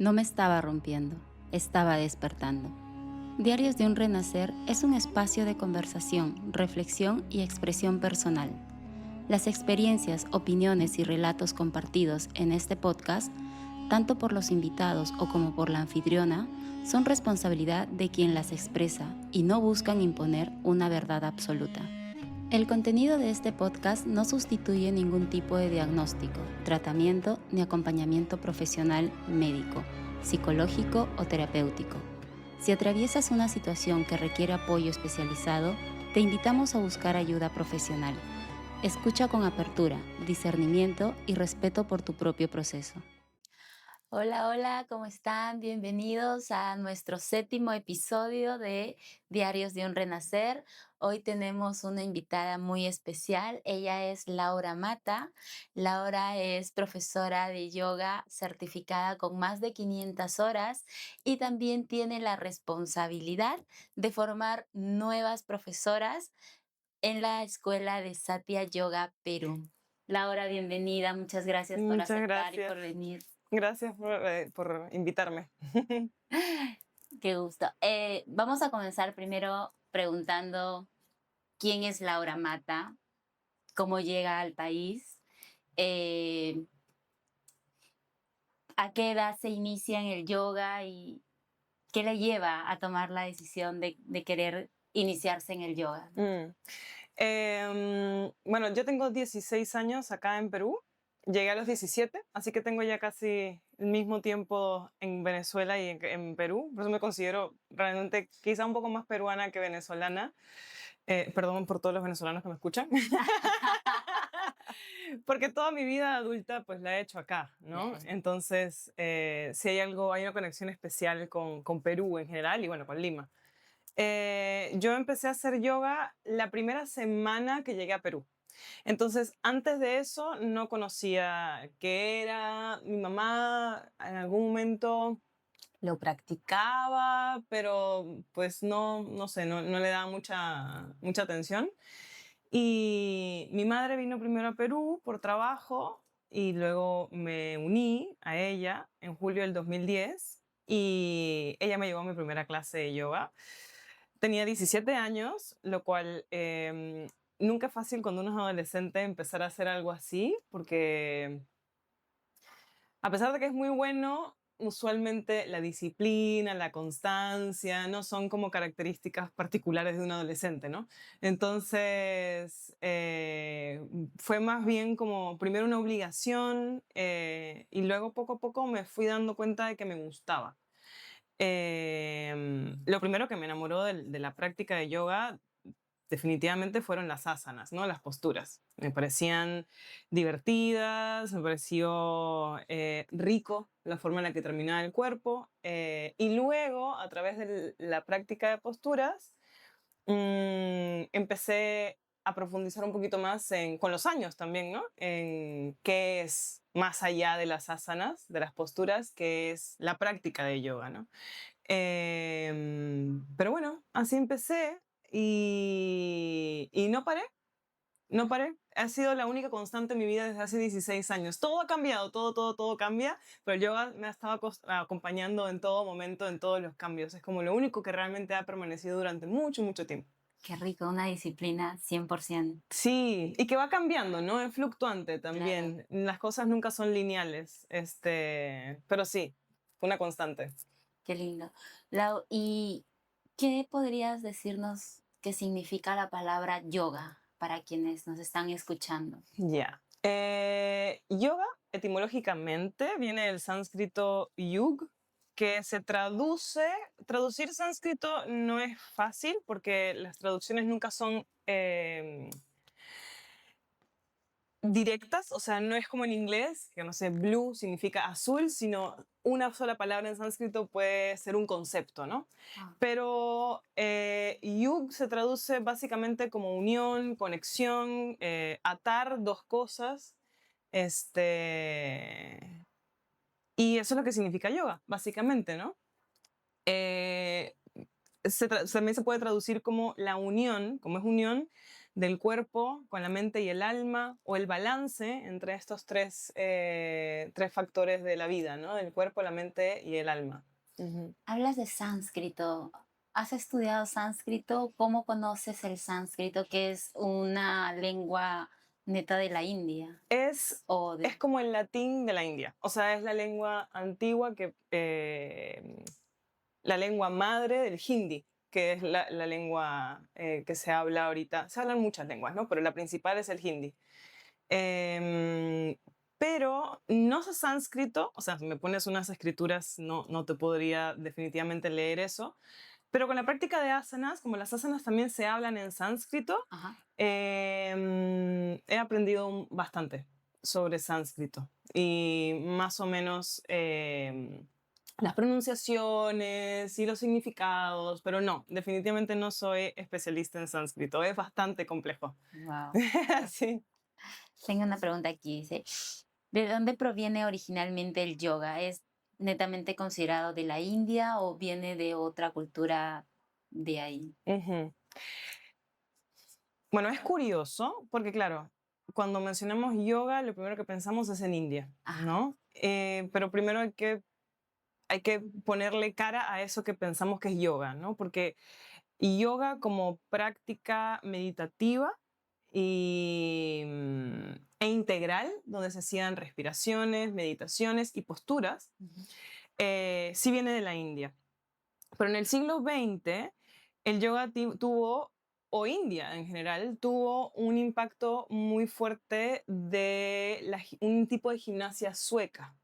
No me estaba rompiendo, estaba despertando. Diarios de un Renacer es un espacio de conversación, reflexión y expresión personal. Las experiencias, opiniones y relatos compartidos en este podcast, tanto por los invitados o como por la anfitriona, son responsabilidad de quien las expresa y no buscan imponer una verdad absoluta. El contenido de este podcast no sustituye ningún tipo de diagnóstico, tratamiento ni acompañamiento profesional médico, psicológico o terapéutico. Si atraviesas una situación que requiere apoyo especializado, te invitamos a buscar ayuda profesional. Escucha con apertura, discernimiento y respeto por tu propio proceso. Hola, hola, ¿cómo están? Bienvenidos a nuestro 7º episodio de Diarios de un Renacer. Hoy tenemos una invitada muy especial. Ella es Laura Mata. Laura es profesora de yoga certificada con más de 500 horas y también tiene la responsabilidad de formar nuevas profesoras en la escuela de Satya Yoga Perú. Laura, bienvenida. Muchas gracias por Muchas aceptar y gracias. por venir. Gracias por invitarme. Qué gusto. Vamos a comenzar primero preguntando quién es Laura Mata, cómo llega al país, eh, a qué edad se inicia en el yoga y qué le lleva a tomar la decisión de querer iniciarse en el yoga, ¿no? Mm. Bueno, yo tengo 16 años acá en Perú. Llegué a los 17, así que tengo ya casi el mismo tiempo en Venezuela y en Perú. Por eso me considero realmente quizá un poco más peruana que venezolana. Perdón por todos los venezolanos que me escuchan. Porque toda mi vida adulta pues la he hecho acá, ¿no? Claro. Entonces, si hay algo, hay una conexión especial con Perú en general y bueno, con Lima. Yo empecé a hacer yoga la primera semana que llegué a Perú. Entonces, antes de eso no conocía qué era. Mi mamá en algún momento lo practicaba, pero pues no sé, no le daba mucha atención. Y mi madre vino primero a Perú por trabajo y luego me uní a ella en julio del 2010 y ella me llevó a mi primera clase de yoga. Tenía 17 años, lo cual nunca es fácil cuando uno es adolescente empezar a hacer algo así, porque a pesar de que es muy bueno, usualmente la disciplina, la constancia, no son como características particulares de un adolescente, ¿no? Entonces, fue más bien como primero una obligación y luego poco a poco me fui dando cuenta de que me gustaba. Lo primero que me enamoró de la práctica de yoga definitivamente fueron las asanas, ¿no? Las posturas. Me parecían divertidas, me pareció rico la forma en la que terminaba el cuerpo. Y luego, a través de la práctica de posturas, empecé a profundizar un poquito más con los años también, ¿no? En qué es más allá de las asanas, de las posturas, qué es la práctica de yoga, ¿no? Pero bueno, así empecé y no paré, no paré. Ha sido la única constante en mi vida desde hace 16 años. Todo ha cambiado, todo cambia, pero el yoga me ha estado acompañando en todo momento, en todos los cambios. Es como lo único que realmente ha permanecido durante mucho tiempo. Qué rico, una disciplina 100%. Sí, y que va cambiando, ¿no? Es fluctuante Claro, también. Las cosas nunca son lineales, pero sí, fue una constante. qué lindo. Lau, ¿y qué podrías decirnos que significa la palabra yoga para quienes nos están escuchando? Ya. Yoga, etimológicamente, viene del sánscrito yug, que se traducir sánscrito no es fácil porque las traducciones nunca son directas, o sea, no es como en inglés, que no sé, blue significa azul, sino una sola palabra en sánscrito puede ser un concepto, ¿no? Ah, Pero yug se traduce básicamente como unión, conexión, atar dos cosas, y eso es lo que significa yoga, básicamente, ¿no? Eh, también se puede traducir como la unión, como es unión del cuerpo con la mente y el alma, o el balance entre estos tres factores de la vida, ¿no? El cuerpo, la mente y el alma. Ujú. Hablas de sánscrito. ¿Has estudiado sánscrito? ¿Cómo conoces el sánscrito, que es una lengua neta de la India? Es, O es de... como el latín de la India, o sea, es la lengua antigua la lengua madre del hindi, que es la lengua que se habla ahorita. Se hablan muchas lenguas, ¿no? Pero la principal es el hindi. Em, pero no sé sánscrito, o sea, si me pones unas escrituras, no te podría definitivamente leer eso. Pero con la práctica de asanas, como las asanas también se hablan en sánscrito, Ajá. he aprendido bastante sobre sánscrito y más o menos las pronunciaciones y los significados, pero no, definitivamente no soy especialista en sánscrito, es bastante complejo. Wow. Sí. Tengo una pregunta aquí. Dice, ¿de dónde proviene originalmente el yoga? ¿Es netamente considerado de la India o viene de otra cultura de ahí? Ujú. Bueno, es curioso porque, claro, cuando mencionamos yoga, lo primero que pensamos es en India, Ajá. ¿no? Pero primero hay que ponerle cara a eso que pensamos que es yoga, ¿no? Porque yoga como práctica meditativa e integral, donde se hacían respiraciones, meditaciones y posturas, Ujú. sí viene de la India. Pero en el siglo XX, el yoga tuvo, o India en general, tuvo un impacto muy fuerte de un tipo de gimnasia sueca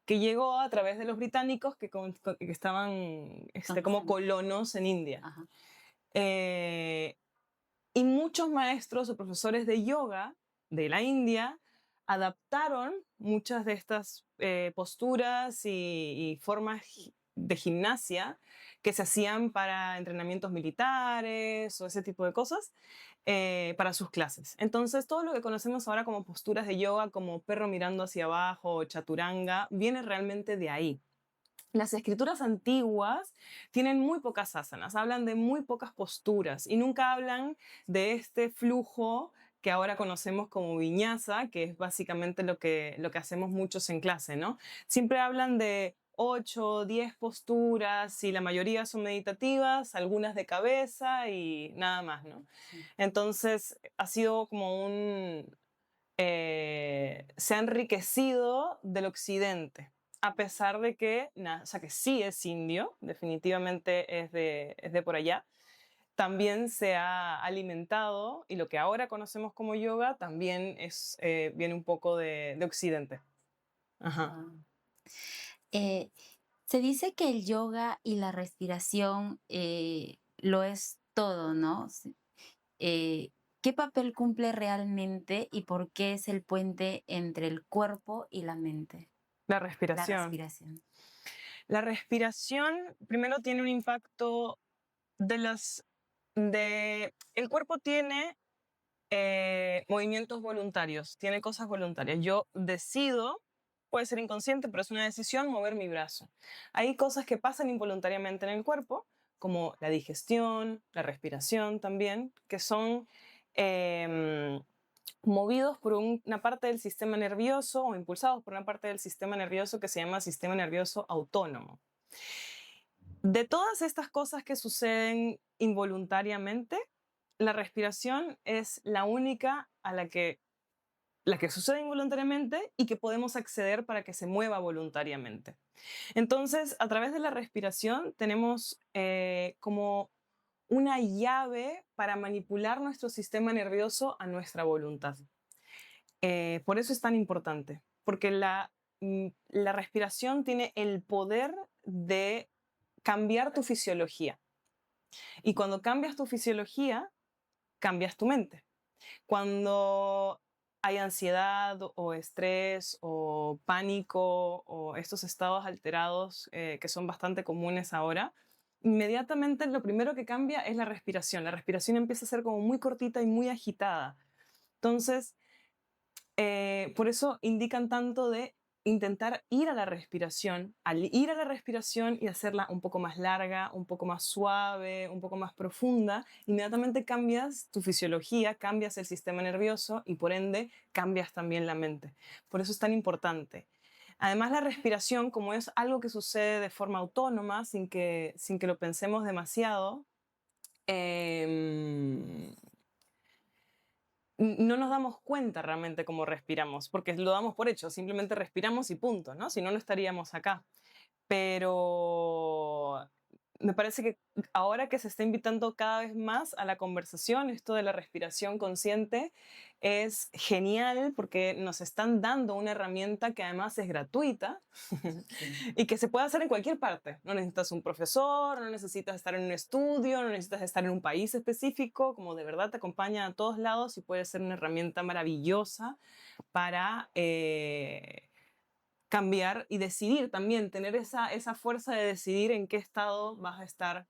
que llegó a través de los británicos que estaban como Conquistando. colonos en India. Ajá. Eh, y muchos maestros o profesores de yoga de la India adaptaron muchas de estas posturas y formas de gimnasia que se hacían para entrenamientos militares o ese tipo de cosas para sus clases. Entonces, todo lo que conocemos ahora como posturas de yoga, como perro mirando hacia abajo o chaturanga, viene realmente de ahí. Las escrituras antiguas tienen muy pocas asanas, hablan de muy pocas posturas y nunca hablan de este flujo que ahora conocemos como viñasa, que es básicamente lo que hacemos muchos en clase, ¿no? Siempre hablan de 8 o 10 posturas y la mayoría son meditativas, algunas de cabeza y nada más, ¿no? Sí. Entonces ha sido como se ha enriquecido del occidente, a pesar de que, o sea, que sí es indio, definitivamente es de por allá, también se ha alimentado y lo que ahora conocemos como yoga también viene un poco de occidente. Ajá. Guau. Eh, Se dice que el yoga y la respiración lo es todo, ¿no? Eh, ¿Qué papel cumple realmente y por qué es el puente entre el cuerpo y la mente? La La respiración. respiración. La respiración primero tiene un impacto de el cuerpo tiene movimientos voluntarios, tiene cosas voluntarias. Yo decido, puede ser inconsciente, pero es una decisión mover mi brazo. Hay cosas que pasan involuntariamente en el cuerpo, como la digestión, la respiración también, que son em, movidos por una parte del sistema nervioso o impulsados por una parte del sistema nervioso que se llama sistema nervioso autónomo. De todas estas cosas que suceden involuntariamente, la respiración es la única la que sucede involuntariamente y que podemos acceder para que se mueva voluntariamente. Entonces, a través de la respiración tenemos como una llave para manipular nuestro sistema nervioso a nuestra voluntad. Por eso es tan importante, porque la respiración tiene el poder de cambiar tu fisiología. Y cuando cambias tu fisiología, cambias tu mente. Cuando hay ansiedad o estrés o pánico o estos estados alterados que son bastante comunes ahora, inmediatamente lo primero que cambia es la respiración. La respiración empieza a ser como muy cortita y muy agitada. Entonces, por eso indican tanto de intentar ir a la respiración, al ir a la respiración y hacerla un poco más larga, un poco más suave, un poco más profunda, inmediatamente cambias tu fisiología, cambias el sistema nervioso y por ende cambias también la mente. Por eso es tan importante. Además, la respiración, como es algo que sucede de forma autónoma, sin que lo pensemos demasiado, em, no nos damos cuenta realmente cómo respiramos, porque lo damos por hecho, simplemente respiramos y punto, ¿no? Si no, no estaríamos acá. Pero me parece que ahora que se está invitando cada vez más a la conversación, esto de la respiración consciente es genial porque nos están dando una herramienta que además es gratuita Sí. y que se puede hacer en cualquier parte. No necesitas un profesor, no necesitas estar en un estudio, no necesitas estar en un país específico, como de verdad te acompaña a todos lados y puede ser una herramienta maravillosa para cambiar y decidir también, tener esa fuerza de decidir en qué estado vas a estar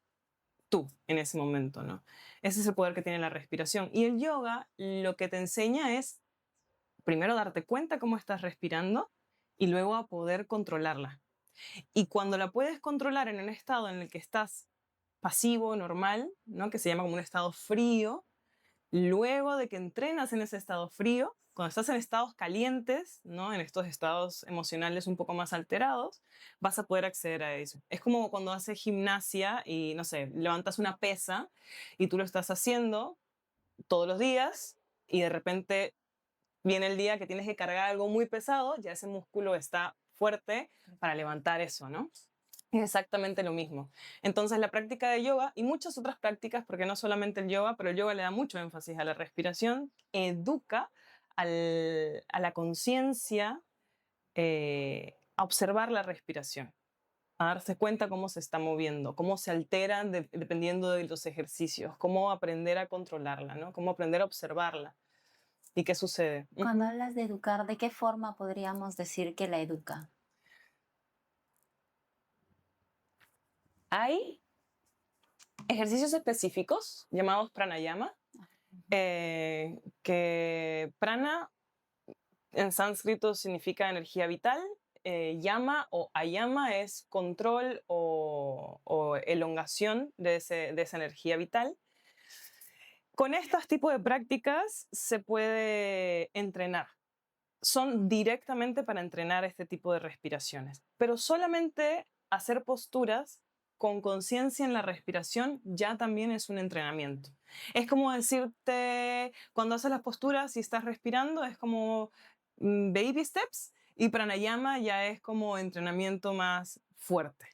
tú en ese momento, ¿no? Ese es el poder que tiene la respiración. Y el yoga lo que te enseña es primero darte cuenta cómo estás respirando y luego a poder controlarla. Y cuando la puedes controlar en un estado en el que estás pasivo, normal, ¿no? Que se llama como un estado frío, luego de que entrenas en ese estado frío, cuando estás en estados calientes, ¿no? En estos estados emocionales un poco más alterados, vas a poder acceder a eso. Es como cuando haces gimnasia y, no sé, levantas una pesa y tú lo estás haciendo todos los días y de repente viene el día que tienes que cargar algo muy pesado, ya ese músculo está fuerte para levantar eso, ¿no? Es exactamente lo mismo. Entonces, la práctica de yoga y muchas otras prácticas, porque no solamente el yoga, pero el yoga le da mucho énfasis a la respiración, educa a la conciencia a observar la respiración, a darse cuenta cómo se está moviendo, cómo se altera dependiendo de los ejercicios, cómo aprender a controlarla, ¿no? Cómo aprender a observarla y qué sucede. Cuando hablas de educar, ¿de qué forma podríamos decir que la educa? Hay ejercicios específicos llamados pranayama, que prana en sánscrito significa energía vital, yama o ayama es control o elongación de esa energía vital. Con estos tipos de prácticas se puede entrenar. Son directamente para entrenar este tipo de respiraciones, pero solamente hacer posturas con conciencia en la respiración ya también es un entrenamiento. Es como decirte, cuando haces las posturas y estás respirando, es como baby steps y pranayama ya es como entrenamiento más fuerte.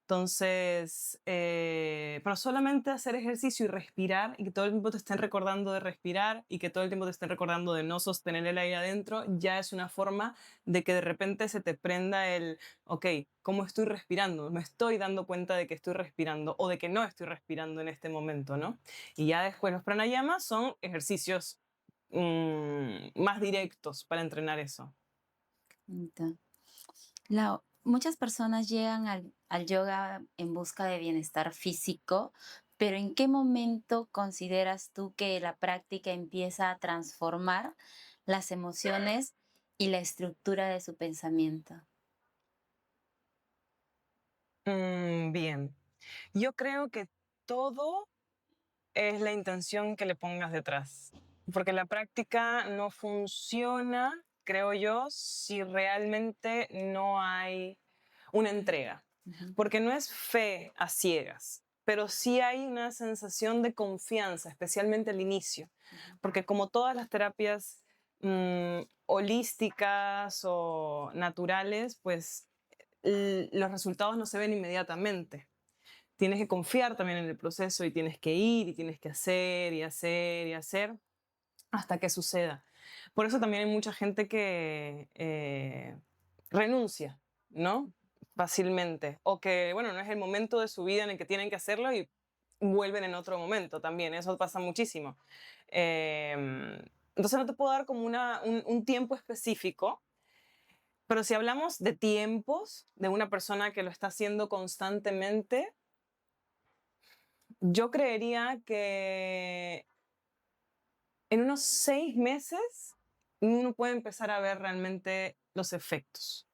Entonces, pero solamente hacer ejercicio y respirar y que todo el tiempo te estén recordando de respirar y que todo el tiempo te estén recordando de no sostener el aire adentro, ya es una forma de que de repente se te prenda el, ok, ¿cómo estoy respirando? Me estoy dando cuenta de que estoy respirando o de que no estoy respirando en este momento, ¿no? Y ya después los pranayamas son ejercicios más directos para entrenar eso. Ento- muchas personas llegan al yoga en busca de bienestar físico, pero ¿en qué momento consideras tú que la práctica empieza a transformar las emociones y la estructura de su pensamiento? Bien, yo creo que todo es la intención que le pongas detrás. Porque la práctica no funciona, creo yo, si realmente no hay una entrega. Ujú, Porque no es fe a ciegas, pero sí hay una sensación de confianza, especialmente al inicio. ujú. Porque como todas las terapias holísticas o naturales, pues los resultados no se ven inmediatamente. Tienes que confiar también en el proceso y tienes que ir y tienes que hacer y hacer y hacer hasta que suceda. Por eso también hay mucha gente que renuncia, ¿no? Fácilmente. O que, bueno, no es el momento de su vida en el que tienen que hacerlo y vuelven en otro momento también. Eso pasa muchísimo. Entonces no te puedo dar como un tiempo específico, pero si hablamos de tiempos de una persona que lo está haciendo constantemente, yo creería que en unos 6 meses uno puede empezar a ver realmente los efectos.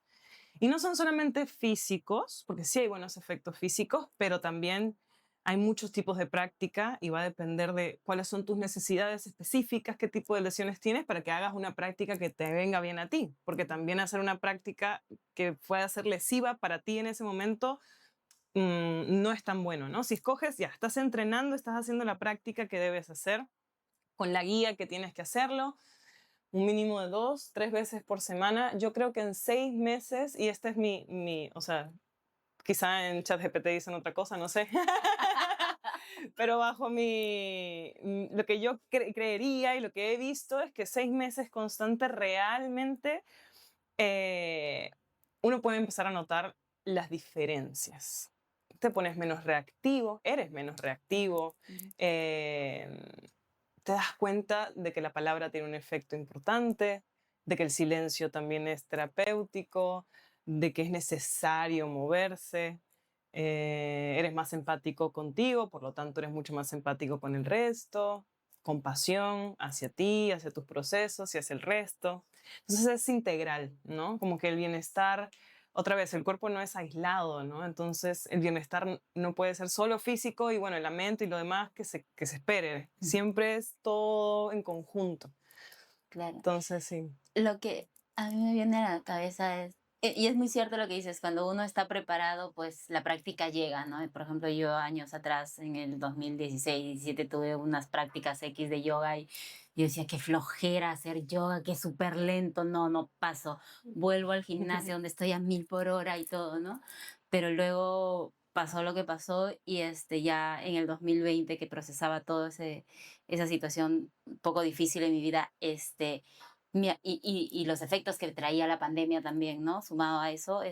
Y no son solamente físicos, porque sí hay buenos efectos físicos, pero también hay muchos tipos de práctica y va a depender de cuáles son tus necesidades específicas, qué tipo de lesiones tienes para que hagas una práctica que te venga bien a ti, porque también hacer una práctica que pueda ser lesiva para ti en ese momento no es tan bueno, ¿no? Si escoges, ya, estás entrenando, estás haciendo la práctica que debes hacer con la guía que tienes que hacerlo, un mínimo de 2, 3 veces por semana. Yo creo que en 6 meses, y este es o sea, quizá en ChatGPT dicen otra cosa, no sé, pero bajo lo que yo creería y lo que he visto es que 6 meses constante realmente uno puede empezar a notar las diferencias. Te pones menos reactivo, eres menos reactivo, te das cuenta de que la palabra tiene un efecto importante, de que el silencio también es terapéutico, de que es necesario moverse, eres más empático contigo, por lo tanto eres mucho más empático con el resto, compasión hacia ti, hacia tus procesos y hacia el resto. Entonces es integral, ¿no? Como que el bienestar, otra vez, el cuerpo no es aislado, ¿no? Entonces el bienestar no puede ser solo físico y bueno, la mente y lo demás que se espere. Siempre es todo en conjunto. Claro. Entonces sí. Lo que a mí me viene a la cabeza es, y es muy cierto lo que dices, cuando uno está preparado, pues la práctica llega, ¿no? Por ejemplo, yo años atrás, en el 2016, 17, tuve unas prácticas X de yoga y yo decía, qué flojera hacer yoga, qué súper lento, no, no paso. Vuelvo al gimnasio donde estoy a 1000 por hora y todo, ¿no? Pero luego pasó lo que pasó y ya en el 2020 que procesaba todo esa situación un poco difícil en mi vida, y los efectos que traía la pandemia también, ¿no? Sumado a eso,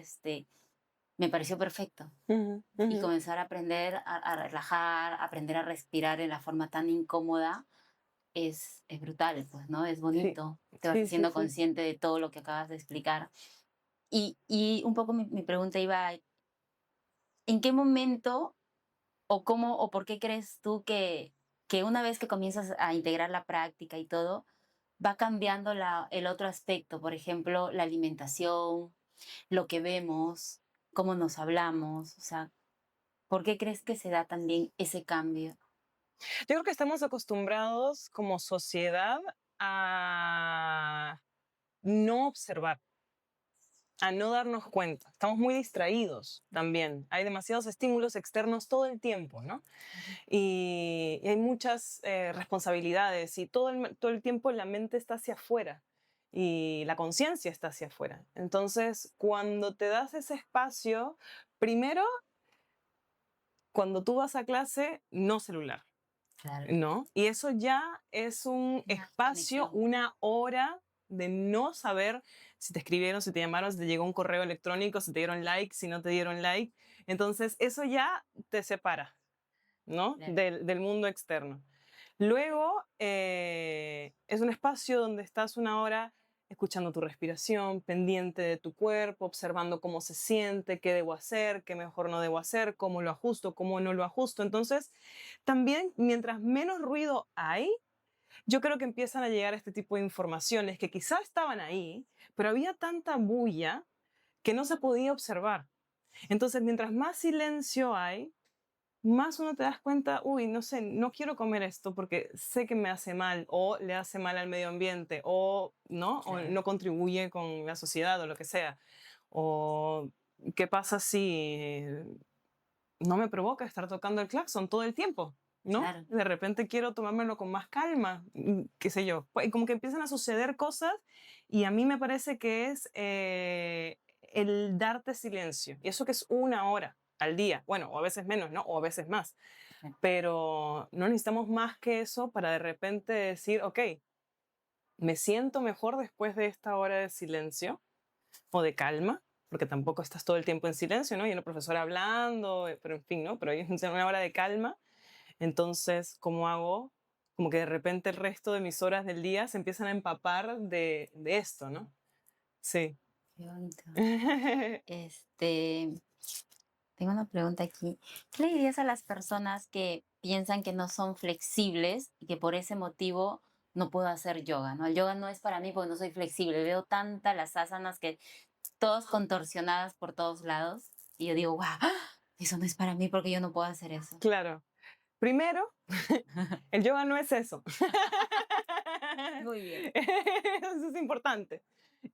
me pareció perfecto. Ujú, Y ujú. comenzar a aprender a relajar, aprender a respirar en la forma tan incómoda, es brutal, pues, ¿no? Es Sí, bonito. Te vas sí, sí, haciendo sí. consciente de todo lo que acabas de explicar. Y un poco mi pregunta iba, ¿en qué momento o cómo o por qué crees tú que una vez que comienzas a integrar la práctica y todo, va cambiando el otro aspecto, por ejemplo, la alimentación, lo que vemos, cómo nos hablamos, o sea, ¿por qué crees que se da también ese cambio? Yo creo que estamos acostumbrados como sociedad a no observar, a no darnos cuenta. Estamos muy distraídos también. Hay demasiados estímulos externos todo el tiempo, ¿no? Y hay muchas responsabilidades y todo el tiempo la mente está hacia afuera y la conciencia está hacia afuera. Entonces, cuando te das ese espacio, primero, cuando tú vas a clase, no celular. Claro, ¿No? Y eso ya es un una espacio, conexión. una hora de no saber si te escribieron, si te llamaron, si te llegó un correo electrónico, si te dieron like, si no te dieron like. Entonces, eso ya te separa, ¿no? Claro. Del mundo externo. Luego, es un espacio donde estás una hora escuchando tu respiración, pendiente de tu cuerpo, observando cómo se siente, qué debo hacer, qué mejor no debo hacer, cómo lo ajusto, cómo no lo ajusto. Entonces, también mientras menos ruido hay, yo creo que empiezan a llegar este tipo de informaciones que quizás estaban ahí, pero había tanta bulla que no se podía observar. Entonces, mientras más silencio hay, más uno te das cuenta, uy, no sé, no quiero comer esto porque sé que me hace mal o le hace mal al medio ambiente o Claro. no contribuye con la sociedad o lo que sea. O qué pasa si no me provoca estar tocando el claxon todo el tiempo, ¿no? Claro. De repente quiero tomármelo con más calma, qué sé yo. Pues, como que empiezan a suceder cosas y a mí me parece que es el darte silencio. Y eso que es una hora al día, bueno, o a veces menos, ¿no? O a veces más. Claro. Pero no necesitamos más que eso para de repente decir, ok, me siento mejor después de esta hora de silencio o de calma, porque tampoco estás todo el tiempo en silencio, ¿no? Y el profesor hablando, pero en fin, ¿no? Pero hay una hora de calma. Entonces, ¿cómo hago? Como que de repente el resto de mis horas del día se empiezan a empapar de esto, ¿no? Sí. Qué bonito. Este, Tengo una pregunta aquí. ¿Qué le dirías a las personas que piensan que no son flexibles y que por ese motivo no puedo hacer yoga, ¿no? El yoga no es para mí porque no soy flexible. Veo tantas las asanas que todos contorsionadas por todos lados. Y yo digo, wow, eso no es para mí porque yo no puedo hacer eso. Claro. Primero, el yoga no es eso. Muy bien. Eso es importante.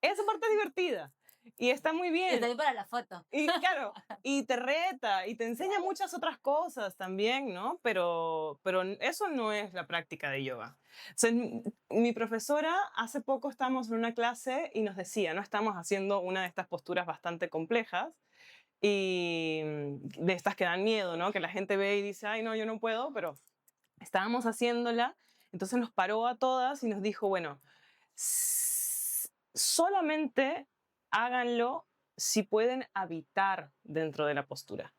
Esa parte es divertida y está muy Y bien. también para la foto. Y claro, y te reta y te enseña muchas otras cosas también, ¿no? Pero eso no es la práctica de yoga. O sea, mi profesora, hace poco estábamos en una clase y nos decía, ¿no? Estamos haciendo una de estas posturas bastante complejas y de estas que dan miedo, ¿no? Que la gente ve y dice, ay, no, yo no puedo, pero estábamos haciéndola, entonces nos paró a todas y nos dijo, bueno, solamente háganlo si pueden habitar dentro de la postura.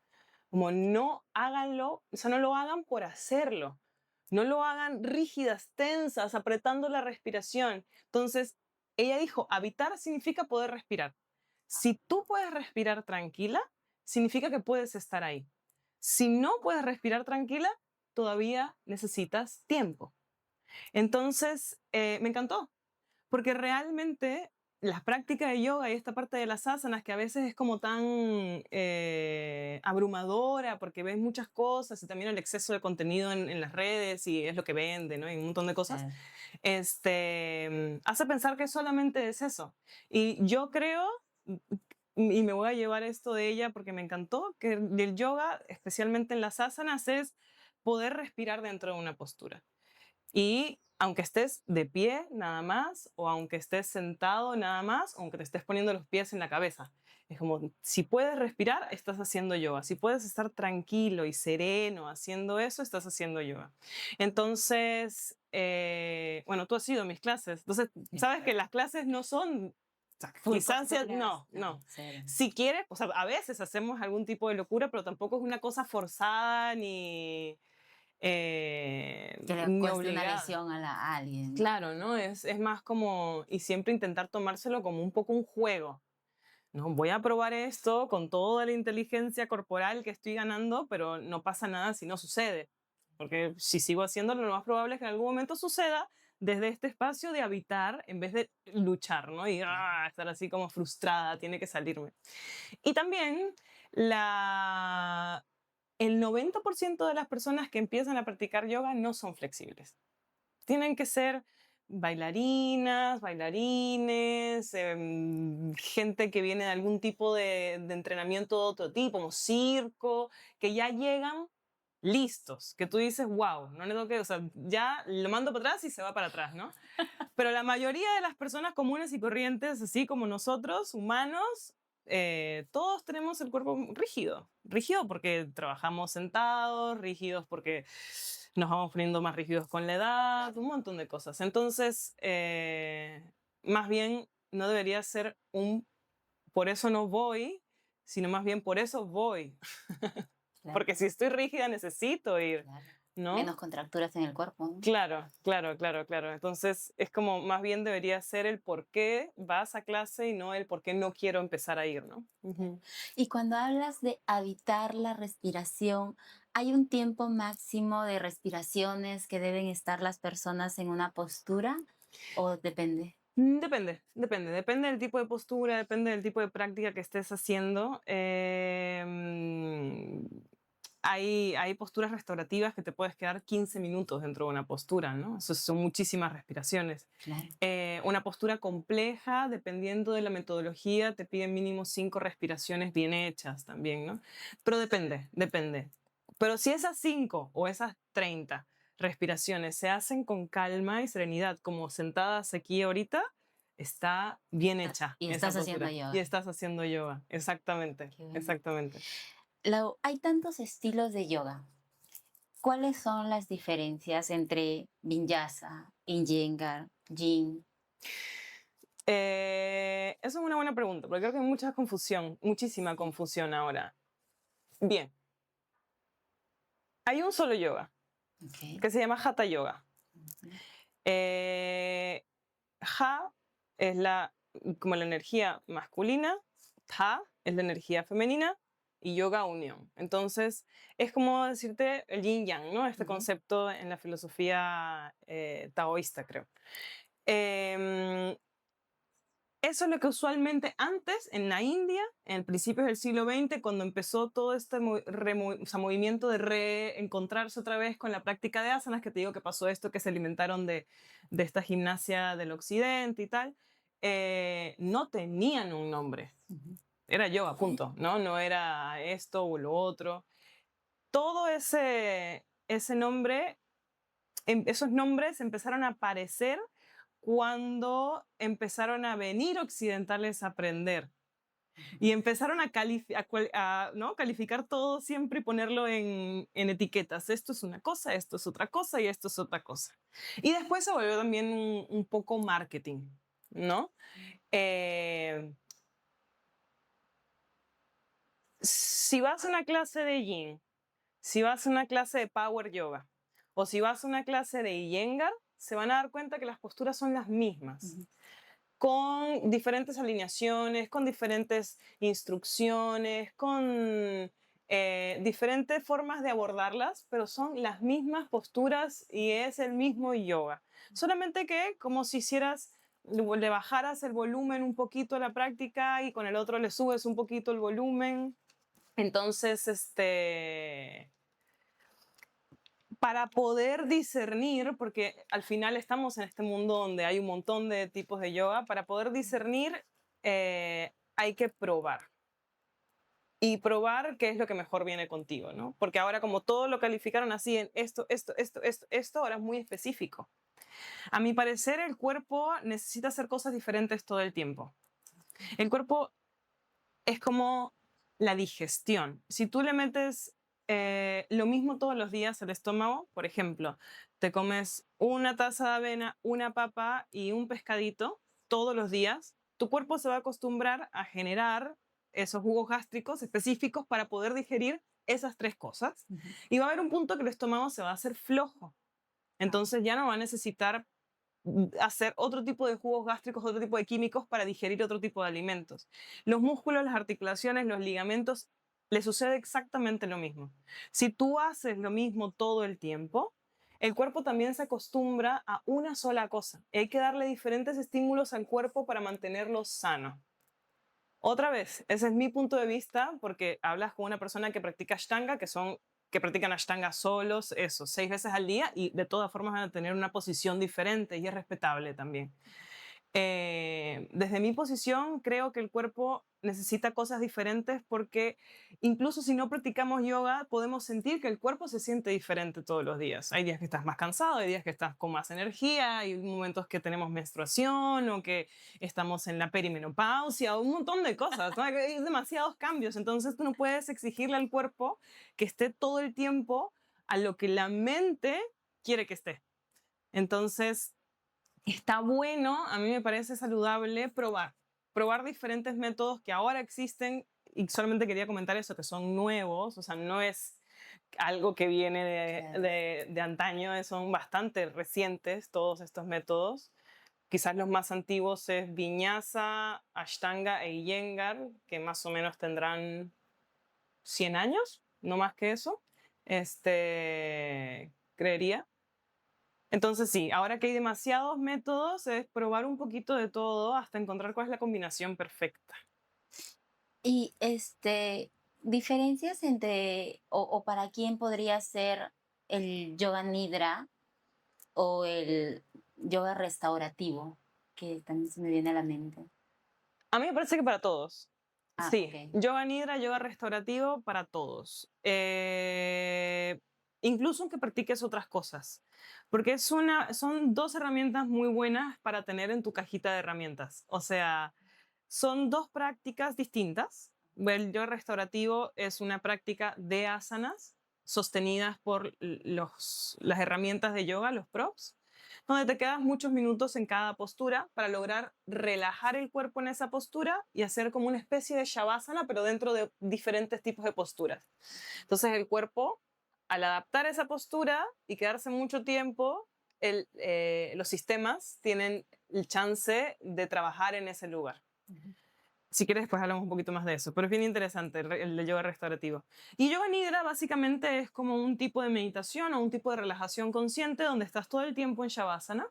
Como no háganlo, o sea, no lo hagan por hacerlo. No lo hagan rígidas, tensas, apretando la respiración. Entonces, ella dijo, habitar significa poder respirar. Si tú puedes respirar tranquila, significa que puedes estar ahí. Si no puedes respirar tranquila, todavía necesitas tiempo. Entonces, me encantó, porque realmente las prácticas de yoga y esta parte de las asanas que a veces es como tan abrumadora porque ves muchas cosas y también el exceso de contenido en las redes y es lo que vende, ¿no? Y un montón de cosas, hace pensar que solamente es eso. Y yo creo, y me voy a llevar esto de ella porque me encantó, que del yoga, especialmente en las asanas, es poder respirar dentro de una postura. Y aunque estés de pie nada más, o aunque estés sentado nada más, o aunque te estés poniendo los pies en la cabeza. Es como, si puedes respirar, estás haciendo yoga. Si puedes estar tranquilo y sereno haciendo eso, estás haciendo yoga. Entonces, bueno, tú has ido a mis clases. Entonces, sabes que las clases no son... O sea, quizás sea, no. Si quieres, o sea, a veces hacemos algún tipo de locura, pero tampoco es una cosa forzada ni Que le ni cueste una obligada. lesión a alguien. Claro, ¿no? Es más como, y siempre intentar tomárselo como un poco un juego. No, voy a probar esto con toda la inteligencia corporal que estoy ganando, pero no pasa nada si no sucede. Porque si sigo haciéndolo, lo más probable es que en algún momento suceda desde este espacio de habitar en vez de luchar, ¿no? Y estar así como frustrada, tiene que salirme. Y también el 90% de las personas que empiezan a practicar yoga no son flexibles. Tienen que ser bailarinas, bailarines, gente que viene de algún tipo de entrenamiento de otro tipo, como circo, que ya llegan listos, que tú dices, wow, no le tengo que, o sea, ya lo mando para atrás y se va para atrás, ¿no? Pero la mayoría de las personas comunes y corrientes, así como nosotros, humanos, todos tenemos el cuerpo rígido. Rígido porque trabajamos sentados, rígidos porque nos vamos poniendo más rígidos con la edad, un montón de cosas. Entonces, más bien no debería ser un por eso no voy, sino más bien por eso voy. Claro. Porque si estoy rígida necesito ir, Claro. ¿no? Menos contracturas en el cuerpo, ¿no? Claro, claro, claro, claro. Entonces es como más bien debería ser el por qué vas a clase y no el por qué no quiero empezar a ir, ¿no? Ujú. Y cuando hablas de habitar la respiración, ¿hay un tiempo máximo de respiraciones que deben estar las personas en una postura o depende? Depende del tipo de postura, depende del tipo de práctica que estés haciendo. Hay posturas restaurativas que te puedes quedar 15 minutos dentro de una postura, ¿no? Eso son muchísimas respiraciones. Claro. Una postura compleja, dependiendo de la metodología, te piden mínimo 5 respiraciones bien hechas también, ¿no? Pero depende. Pero si esas 5 o esas 30 respiraciones se hacen con calma y serenidad, como sentadas aquí ahorita, está bien hecha. Y esa estás haciendo postura. yoga. Y estás haciendo yoga, exactamente, Qué bueno. exactamente. Lau, hay tantos estilos de yoga. ¿Cuáles son las diferencias entre Vinyasa, Iyengar, Yin? Eso es una buena pregunta, porque creo que hay mucha confusión, muchísima confusión ahora. Bien, hay un solo yoga, Okay. que se llama Hatha Yoga. Ujú. Ha es como la energía masculina, Tha es la energía femenina y Yoga unión. Entonces, es como decirte el yin yang, ¿no? Este Ujú. concepto en la filosofía taoísta, creo. Em, Eso es lo que usualmente antes, en la India, en principios del siglo XX, cuando empezó todo este o sea, movimiento de reencontrarse otra vez con la práctica de asanas, que te digo que pasó esto, que se alimentaron de esta gimnasia del occidente y tal, no tenían un nombre. Era yoga, punto, ¿no? No era esto o lo otro. Todo ese nombre, esos nombres empezaron a aparecer cuando empezaron a venir occidentales a aprender y empezaron ¿no? calificar todo siempre y ponerlo en etiquetas. Esto es una cosa, esto es otra cosa y esto es otra cosa. Y después se volvió también un poco marketing, ¿no? Si vas a una clase de yin, si vas a una clase de power yoga o si vas a una clase de Iyengar, se van a dar cuenta que las posturas son las mismas. Con diferentes alineaciones, con diferentes instrucciones, con diferentes formas de abordarlas, pero son las mismas posturas y es el mismo yoga. Solamente que como si hicieras, le bajaras el volumen un poquito a la práctica y con el otro le subes un poquito el volumen. Entonces, para poder discernir, porque al final estamos en este mundo donde hay un montón de tipos de yoga, para poder discernir hay que probar. Y probar qué es lo que mejor viene contigo, ¿no? Porque ahora como todo lo calificaron así en esto, ahora es muy específico. A mi parecer el cuerpo necesita hacer cosas diferentes todo el tiempo. El cuerpo es como la digestión. Si tú le metes lo mismo todos los días al estómago, por ejemplo, te comes una taza de avena, una papa y un pescadito todos los días, tu cuerpo se va a acostumbrar a generar esos jugos gástricos específicos para poder digerir esas tres cosas. Y va a haber un punto que el estómago se va a hacer flojo. Entonces ya no va a necesitar hacer otro tipo de jugos gástricos, otro tipo de químicos para digerir otro tipo de alimentos. Los músculos, las articulaciones, los ligamentos, les sucede exactamente lo mismo. Si tú haces lo mismo todo el tiempo, el cuerpo también se acostumbra a una sola cosa. Hay que darle diferentes estímulos al cuerpo para mantenerlo sano. Otra vez, ese es mi punto de vista, porque hablas con una persona que practica Ashtanga, que practican Ashtanga solos, eso, 6 veces al día, y de todas formas van a tener una posición diferente y es respetable también. Desde mi posición, creo que el cuerpo necesita cosas diferentes porque incluso si no practicamos yoga, podemos sentir que el cuerpo se siente diferente todos los días. Hay días que estás más cansado, hay días que estás con más energía, hay momentos que tenemos menstruación o que estamos en la perimenopausia, un montón de cosas, ¿no? Hay demasiados cambios, entonces tú no puedes exigirle al cuerpo que esté todo el tiempo a lo que la mente quiere que esté. Entonces, está bueno, a mí me parece saludable probar diferentes métodos que ahora existen y solamente quería comentar eso, que son nuevos, o sea, no es algo que viene de antaño, son bastante recientes todos estos métodos. Quizás los más antiguos es Vinyasa, Ashtanga e Iyengar, que más o menos tendrán 100 años, no más que eso, creería. Entonces sí, ahora que hay demasiados métodos, es probar un poquito de todo hasta encontrar cuál es la combinación perfecta. Y diferencias entre, o para quién podría ser el yoga nidra o el yoga restaurativo, que también se me viene a la mente. A mí me parece que para todos. Ah, Sí, ok. yoga nidra, yoga restaurativo para todos. Incluso aunque practiques otras cosas. Porque son dos herramientas muy buenas para tener en tu cajita de herramientas. O sea, son dos prácticas distintas. El yoga restaurativo es una práctica de asanas sostenidas por las herramientas de yoga, los props, donde te quedas muchos minutos en cada postura para lograr relajar el cuerpo en esa postura y hacer como una especie de shavasana, pero dentro de diferentes tipos de posturas. Entonces el cuerpo, al adaptar esa postura y quedarse mucho tiempo, los sistemas tienen el chance de trabajar en ese lugar. Si quieres, pues hablamos un poquito más de eso. Pero es bien interesante el de yoga restaurativo. Y yoga nidra básicamente es como un tipo de meditación o un tipo de relajación consciente donde estás todo el tiempo en shavasana.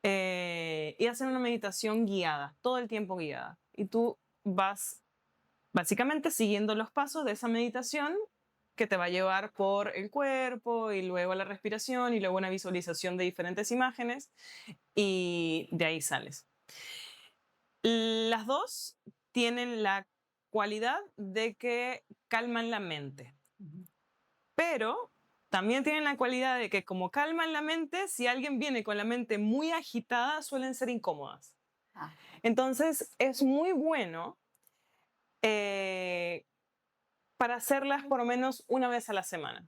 y hacen una meditación guiada, todo el tiempo guiada. Y tú vas básicamente siguiendo los pasos de esa meditación que te va a llevar por el cuerpo y luego la respiración y luego una visualización de diferentes imágenes y de ahí sales. Las dos tienen la cualidad de que calman la mente, pero también tienen la cualidad de que como calman la mente, si alguien viene con la mente muy agitada, suelen ser incómodas. Ah, Entonces es muy bueno eh, para hacerlas por lo menos una vez a la semana,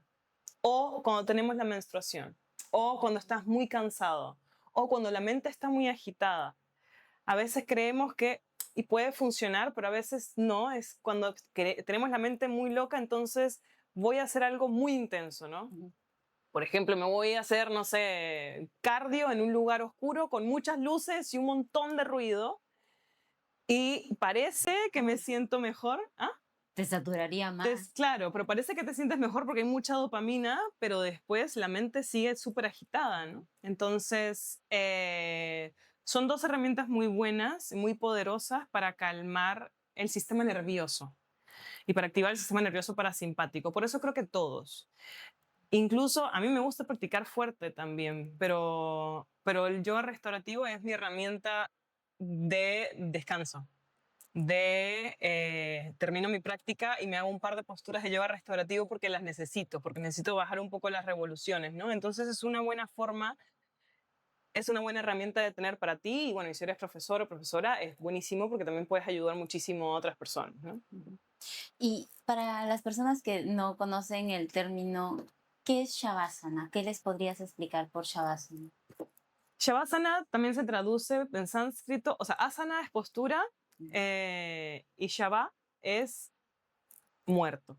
o cuando tenemos la menstruación, o cuando estás muy cansado, o cuando la mente está muy agitada. A veces creemos que, y puede funcionar, pero a veces no, es cuando tenemos la mente muy loca, entonces voy a hacer algo muy intenso, ¿no? ujú. Por ejemplo, me voy a hacer, no sé, cardio en un lugar oscuro con muchas luces y un montón de ruido y parece que me siento mejor. ¿Ah? Te saturaría más. Claro, pero parece que te sientes mejor porque hay mucha dopamina, pero después la mente sigue súper agitada, ¿no? Entonces, son dos herramientas muy buenas, muy poderosas para calmar el sistema nervioso y para activar el sistema nervioso parasimpático. Por eso creo que todos. Incluso a mí me gusta practicar fuerte también, pero el yoga restaurativo es mi herramienta de descanso termino mi práctica y me hago un par de posturas de yoga restaurativo porque las necesito, porque necesito bajar un poco las revoluciones, ¿no? Entonces es una buena forma, es una buena herramienta de tener para ti y bueno, y si eres profesor o profesora es buenísimo porque también puedes ayudar muchísimo a otras personas, ¿no? Ujú. Y para las personas que no conocen el término, ¿qué es Shavasana? ¿Qué les podrías explicar por Shavasana? Shavasana también se traduce en sánscrito, o sea, asana es postura Mm. y shava es muerto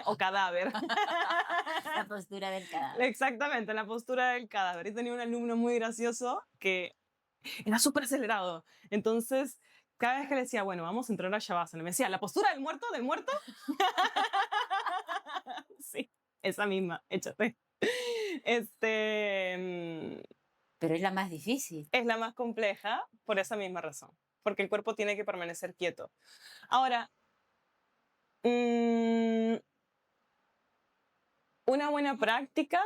o cadáver. La postura del cadáver. Exactamente, la postura del cadáver. Y tenía un alumno muy gracioso que era súper acelerado. Entonces, cada vez que le decía, bueno, vamos a entrar a Shavasana, me decía, ¿la postura del muerto? ¿Del muerto? Sí, esa misma, échate. Este, Pero es la más difícil. es la más compleja por esa misma razón, porque el cuerpo tiene que permanecer quieto. Ahora, mm, una buena práctica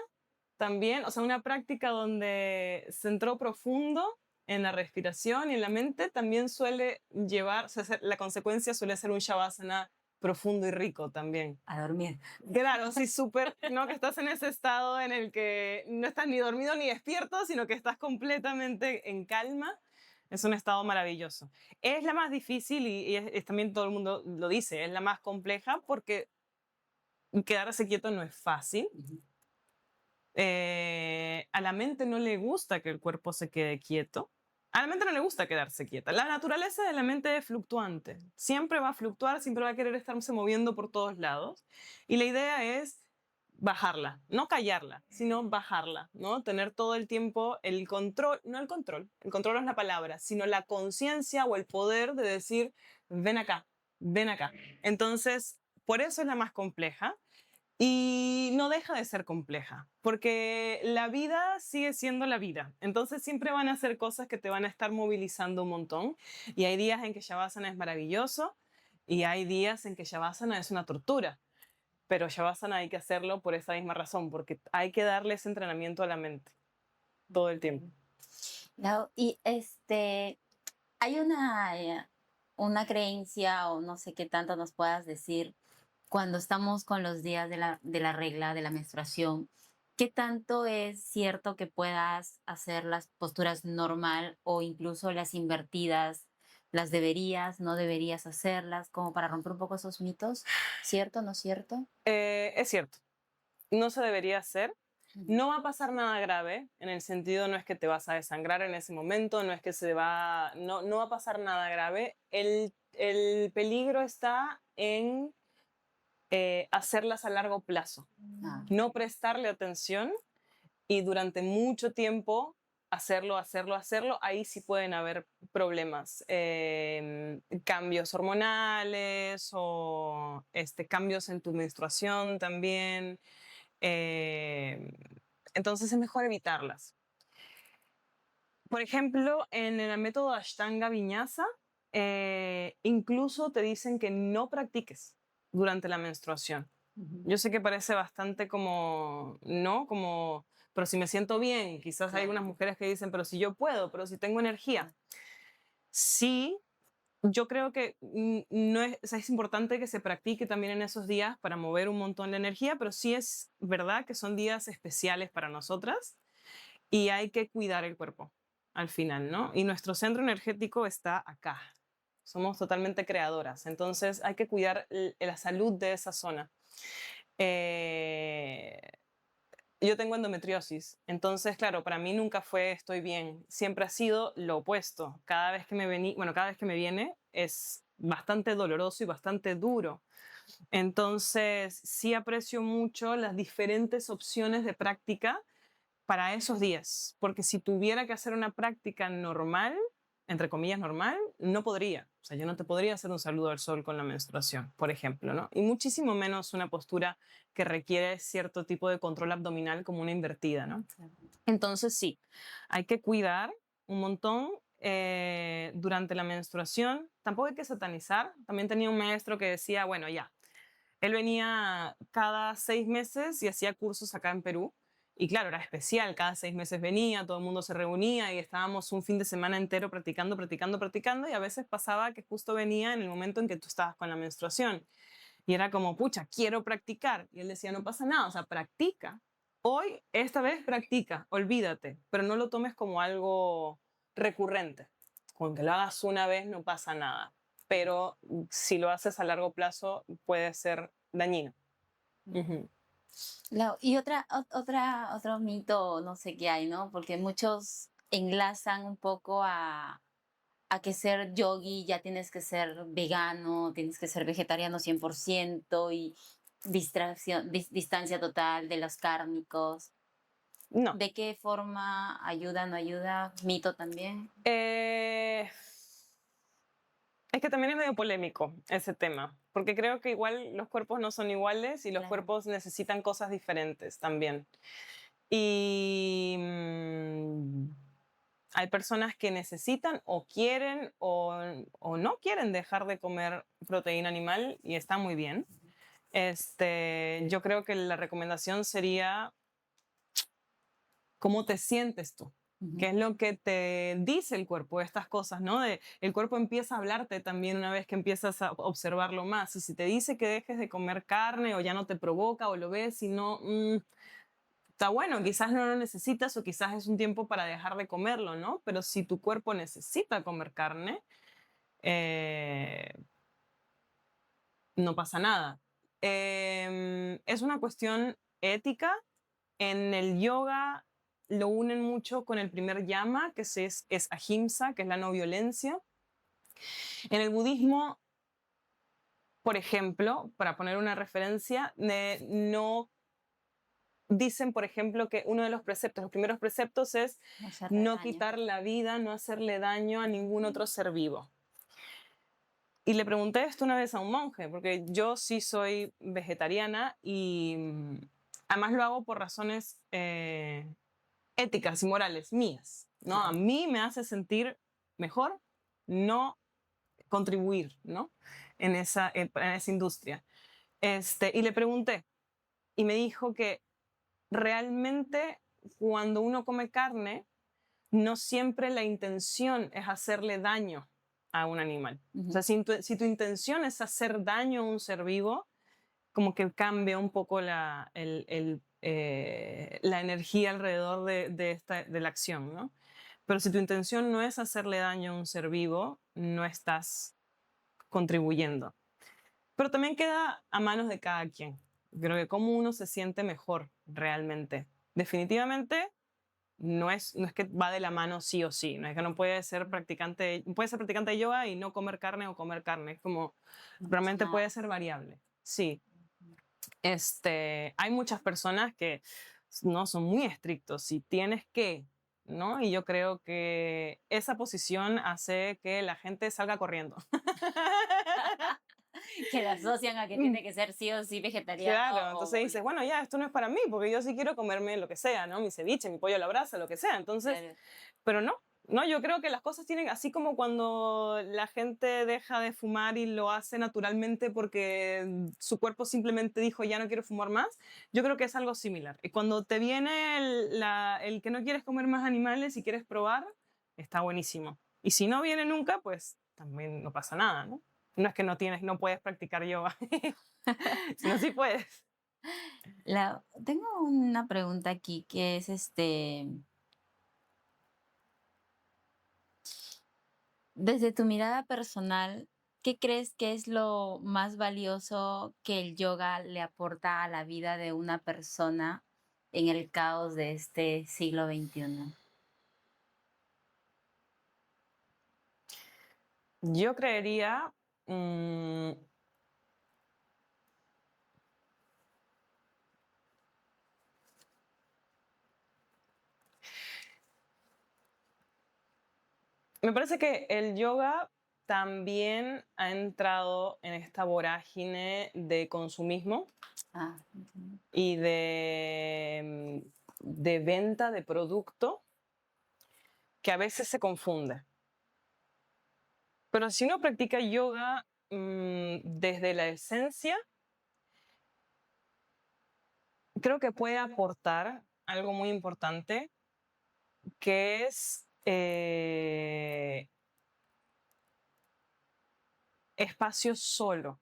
también, o sea, una práctica donde se entró profundo en la respiración y en la mente también suele llevar, o sea, la consecuencia suele ser un shavasana profundo y rico también. A dormir. Claro, sí, súper, ¿no? Que estás en ese estado en el que no estás ni dormido ni despierto, sino que estás completamente en calma. Es un estado maravilloso. Es la más difícil y también todo el mundo lo dice, es la más compleja porque quedarse quieto no es fácil. Ujú. A la mente no le gusta que el cuerpo se quede quieto. A la mente no le gusta quedarse quieta. La naturaleza de la mente es fluctuante. Siempre va a fluctuar, siempre va a querer estarse moviendo por todos lados. Y la idea es bajarla, no callarla, sino bajarla, ¿no? Tener todo el tiempo el control, no el control no es la palabra, sino la conciencia o el poder de decir, ven acá, ven acá. Entonces, por eso es la más compleja. Y no deja de ser compleja, porque la vida sigue siendo la vida. Entonces siempre van a ser cosas que te van a estar movilizando un montón. Y hay días en que Shavasana es maravilloso y hay días en que Shavasana es una tortura. Pero Shavasana hay que hacerlo por esa misma razón, porque hay que darle ese entrenamiento a la mente todo el tiempo. Lau, y hay una creencia o no sé qué tanto nos puedas decir cuando estamos con los días de la regla, de la menstruación. ¿Qué tanto es cierto que puedas hacer las posturas normal o incluso las invertidas? ¿Las deberías, no deberías hacerlas? Como para romper un poco esos mitos. ¿Cierto, no cierto? Es cierto, no se debería hacer. Ujú. No va a pasar nada grave, en el sentido no es que te vas a desangrar en ese momento, no es que no va a pasar nada grave. El peligro está en hacerlas a largo plazo, Ah, no prestarle atención y durante mucho tiempo hacerlo, ahí sí pueden haber problemas, cambios hormonales o cambios en tu menstruación también. eh, entonces es mejor evitarlas. Por ejemplo, en el método Ashtanga Vinyasa, incluso te dicen que no practiques durante la menstruación. Yo sé que parece bastante como, ¿no? Como, pero si me siento bien, quizás hay algunas mujeres que dicen, pero si yo puedo, pero si tengo energía. Sí, yo creo que no es, o sea, es importante que se practique también en esos días para mover un montón de energía, pero sí es verdad que son días especiales para nosotras y hay que cuidar el cuerpo al final, ¿no? Y nuestro centro energético está acá. Somos totalmente creadoras, entonces hay que cuidar la salud de esa zona. Eh, yo tengo endometriosis, entonces, claro, para mí nunca fue estoy bien, siempre ha sido lo opuesto. Cada vez que cada vez que me viene es bastante doloroso y bastante duro. Entonces, sí aprecio mucho las diferentes opciones de práctica para esos días, porque si tuviera que hacer una práctica normal, entre comillas normal, no podría. O sea, yo no te podría hacer un saludo al sol con la menstruación, por ejemplo, ¿no? Y muchísimo menos una postura que requiere cierto tipo de control abdominal como una invertida, ¿no? Entonces sí, hay que cuidar un montón durante la menstruación. Tampoco hay que satanizar. También tenía un maestro que decía, bueno, ya, él venía cada 6 meses y hacía cursos acá en Perú. Y claro, era especial, cada 6 meses venía, todo el mundo se reunía y estábamos un fin de semana entero practicando, practicando, practicando y a veces pasaba que justo venía en el momento en que tú estabas con la menstruación. Y era como, pucha, quiero practicar. Y él decía, no pasa nada, o sea, practica. Hoy, esta vez practica, olvídate, pero no lo tomes como algo recurrente. Con que lo hagas una vez no pasa nada, pero si lo haces a largo plazo puede ser dañino. Ujú. Y otro mito, no sé qué hay, ¿no? Porque muchos enlazan un poco a que ser yogi ya tienes que ser vegano, tienes que ser vegetariano 100% y distancia total de los cárnicos. No. ¿De qué forma ayuda, no ayuda? Mito también. Es que también es medio polémico ese tema, porque creo que igual los cuerpos no son iguales y los Claro. cuerpos necesitan cosas diferentes también. Y hay personas que necesitan o quieren o no quieren dejar de comer proteína animal y está muy bien. Yo creo que la recomendación sería cómo te sientes tú. ¿Qué es lo que te dice el cuerpo? Estas cosas, ¿no? El cuerpo empieza a hablarte también una vez que empiezas a observarlo más. Y si te dice que dejes de comer carne o ya no te provoca o lo ves y no, está bueno, quizás no lo necesitas o quizás es un tiempo para dejar de comerlo, ¿no? Pero si tu cuerpo necesita comer carne, eh, no pasa nada. Es una cuestión ética. En el yoga lo unen mucho con el primer yama, que es ahimsa, que es la no violencia. En el budismo, por ejemplo, para poner una referencia, no dicen, por ejemplo, que uno de los preceptos, los primeros preceptos es No hacerle no daño. quitar la vida, no hacerle daño a ningún otro ser vivo. Y le pregunté esto una vez a un monje, porque yo sí soy vegetariana y además lo hago por razones éticas y morales mías, ¿no? A mí me hace sentir mejor no contribuir, ¿no? En esa industria. Y le pregunté y me dijo que realmente cuando uno come carne, no siempre la intención es hacerle daño a un animal. O sea, si tu intención es hacer daño a un ser vivo, como que cambia un poco la energía alrededor de la acción, ¿no? Pero si tu intención no es hacerle daño a un ser vivo, no estás contribuyendo. Pero también queda a manos de cada quien. Creo que cómo uno se siente mejor realmente. Definitivamente no es que va de la mano sí o sí, no es que no puede ser practicante de yoga y no comer carne o comer carne, es como realmente puede ser variable. Sí, hay muchas personas que no son muy estrictos y tienes que, ¿no? Y yo creo que esa posición hace que la gente salga corriendo. Que la asocian a que tiene que ser sí o sí vegetariano. Claro, entonces dices, bueno, ya, esto no es para mí, porque yo sí quiero comerme lo que sea, ¿no? Mi ceviche, mi pollo a la brasa, lo que sea. Entonces, Claro. pero no, No, yo creo que las cosas tienen, así como cuando la gente deja de fumar y lo hace naturalmente porque su cuerpo simplemente dijo ya no quiero fumar más, yo creo que es algo similar. Y cuando te viene el que no quieres comer más animales y quieres probar, está buenísimo. Y si no viene nunca, pues también no pasa nada, ¿no? No es que no puedes practicar yoga, sino sí puedes. Tengo una pregunta aquí que es desde tu mirada personal, ¿qué crees que es lo más valioso que el yoga le aporta a la vida de una persona en el caos de este siglo XXI? Yo creería, mm, me parece que el yoga también ha entrado en esta vorágine de consumismo Ah, ujú, y de venta de producto que a veces se confunde. Pero si uno practica yoga desde la esencia, creo que puede aportar algo muy importante, que es espacio solo,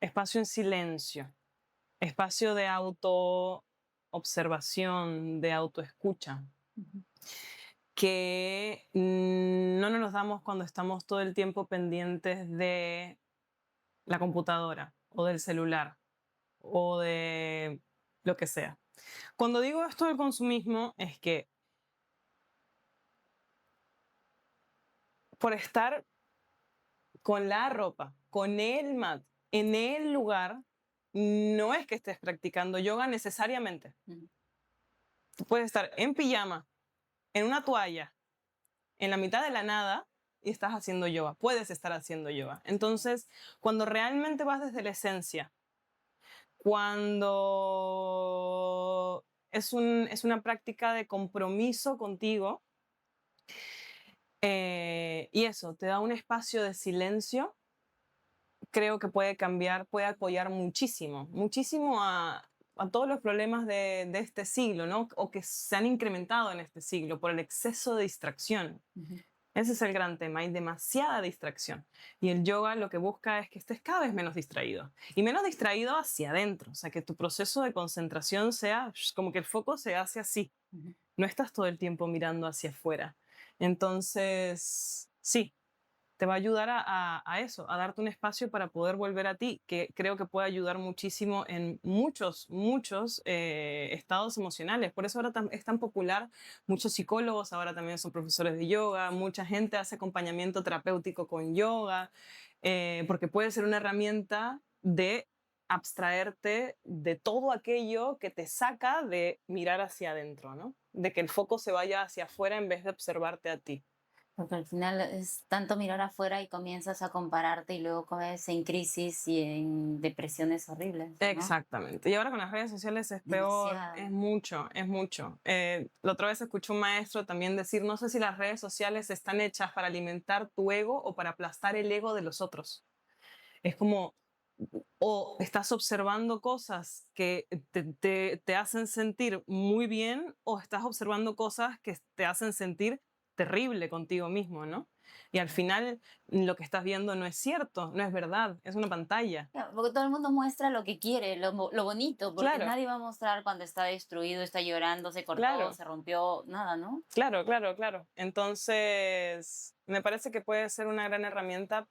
espacio en silencio, espacio de autoobservación, de autoescucha, ujú, que no nos damos cuando estamos todo el tiempo pendientes de la computadora o del celular o de lo que sea. Cuando digo esto del consumismo es que por estar con la ropa, con el mat, en el lugar, no es que estés practicando yoga necesariamente. ujú. Tú puedes estar en pijama, en una toalla, en la mitad de la nada y estás haciendo yoga. Puedes estar haciendo yoga. Entonces, cuando realmente vas desde la esencia, cuando es una práctica de compromiso contigo, y eso, te da un espacio de silencio, creo que puede cambiar, puede apoyar muchísimo, muchísimo a todos los problemas de este siglo, ¿no? O que se han incrementado en este siglo por el exceso de distracción. Ujú. Ese es el gran tema, hay demasiada distracción. Y el yoga lo que busca es que estés cada vez menos distraído. Y menos distraído hacia adentro, o sea, que tu proceso de concentración sea como que el foco se hace así. Ujú. No estás todo el tiempo mirando hacia afuera. Entonces, sí, te va a ayudar a eso, a darte un espacio para poder volver a ti, que creo que puede ayudar muchísimo en muchos estados emocionales. Por eso ahora es tan popular, muchos psicólogos ahora también son profesores de yoga, mucha gente hace acompañamiento terapéutico con yoga, porque puede ser una herramienta de abstraerte de todo aquello que te saca de mirar hacia adentro, ¿no? De que el foco se vaya hacia afuera en vez de observarte a ti. Porque al final es tanto mirar afuera y comienzas a compararte y luego caes en crisis y en depresiones horribles, ¿no? Exactamente. Y ahora con las redes sociales es peor, Demasiado. es mucho, es mucho. La otra vez escuché un maestro también decir, no sé si las redes sociales están hechas para alimentar tu ego o para aplastar el ego de los otros. Es como, o estás observando cosas que te hacen sentir muy bien o estás observando cosas que te hacen sentir terrible contigo mismo, ¿no? Y al final lo que estás viendo no es cierto, no es verdad, es una pantalla. Claro, porque todo el mundo muestra lo que quiere, lo bonito, porque Claro, nadie va a mostrar cuando está destruido, está llorando, se cortó, claro. se rompió, nada, ¿no? Claro, claro, claro. Entonces, me parece que puede ser una gran herramienta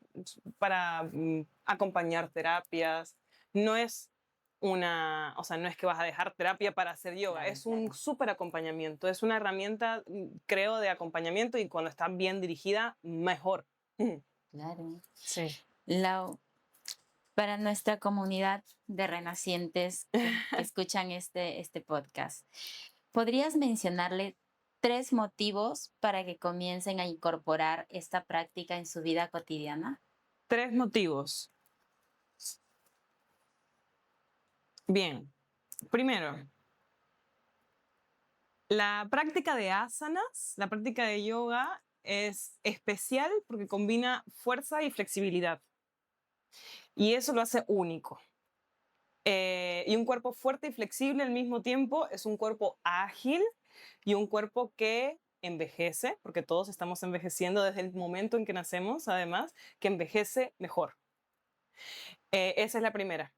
para acompañar terapias. No es o sea, no es que vas a dejar terapia para hacer yoga, Claro, es un claro, súper acompañamiento, es una herramienta, creo, de acompañamiento y cuando está bien dirigida, mejor. claro. Sí. Lau, para nuestra comunidad de renacientes que escuchan este podcast, ¿podrías mencionarle 3 motivos para que comiencen a incorporar esta práctica en su vida cotidiana? 3 motivos. Bien. Primero, La práctica de asanas, la práctica de yoga es especial porque combina fuerza y flexibilidad. Y eso lo hace único. Y un cuerpo fuerte y flexible al mismo tiempo es un cuerpo ágil y un cuerpo que envejece, porque todos estamos envejeciendo desde el momento en que nacemos, además, que envejece mejor. Esa es la primera,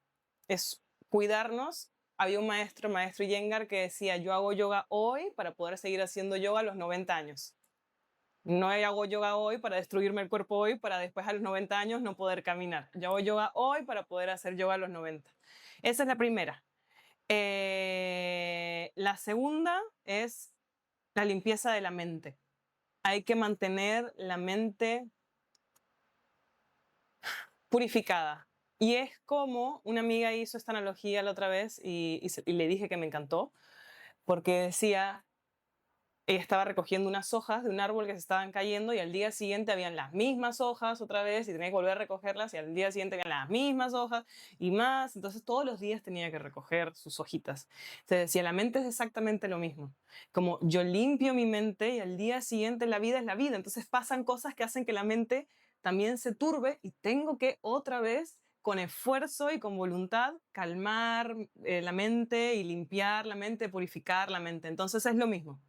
es cuidarnos. Había un maestro Iyengar, que decía, yo hago yoga hoy para poder seguir haciendo yoga a los 90 años. No hago yoga hoy para destruirme el cuerpo hoy, para después a los 90 años no poder caminar. Yo hago yoga hoy para poder hacer yoga a los 90. Esa es la primera. La segunda es la limpieza de la mente. Hay que mantener la mente purificada. Y es como una amiga hizo esta analogía la otra vez y le dije que me encantó, porque decía, ella estaba recogiendo unas hojas de un árbol que se estaban cayendo y al día siguiente habían las mismas hojas otra vez y tenía que volver a recogerlas y al día siguiente habían las mismas hojas y más. Entonces todos los días tenía que recoger sus hojitas. Se decía, la mente es exactamente lo mismo. Como yo limpio mi mente y al día siguiente la vida es la vida. Entonces pasan cosas que hacen que la mente también se turbe y tengo que otra vez con esfuerzo y con voluntad calmar la mente y limpiar la mente, purificar la mente. Entonces es lo mismo.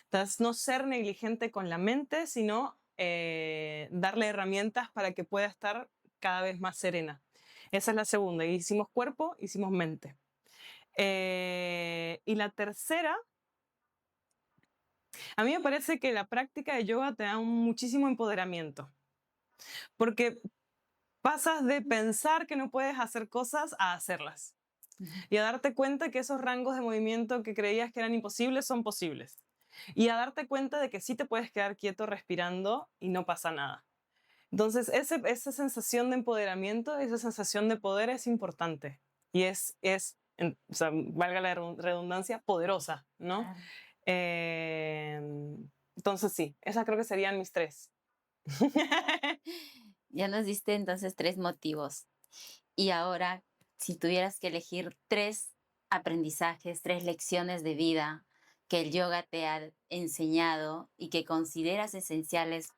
Entonces, no ser negligente con la mente, sino darle herramientas para que pueda estar cada vez más serena. Esa es la segunda. Hicimos cuerpo, hicimos mente. Y la tercera, a mí me parece que la práctica de yoga te da muchísimo empoderamiento, porque pasas de pensar que no puedes hacer cosas a hacerlas y a darte cuenta que esos rangos de movimiento que creías que eran imposibles son posibles. Y a darte cuenta de que sí te puedes quedar quieto respirando y no pasa nada. Entonces, esa sensación de empoderamiento, esa sensación de poder es importante y o sea, valga la redundancia, poderosa, ¿no? Claro. Entonces, sí, esas creo que serían mis tres. Ya nos diste entonces 3 motivos. Y ahora, si tuvieras que elegir 3 aprendizajes, 3 lecciones de vida que el yoga te ha enseñado y que consideras esenciales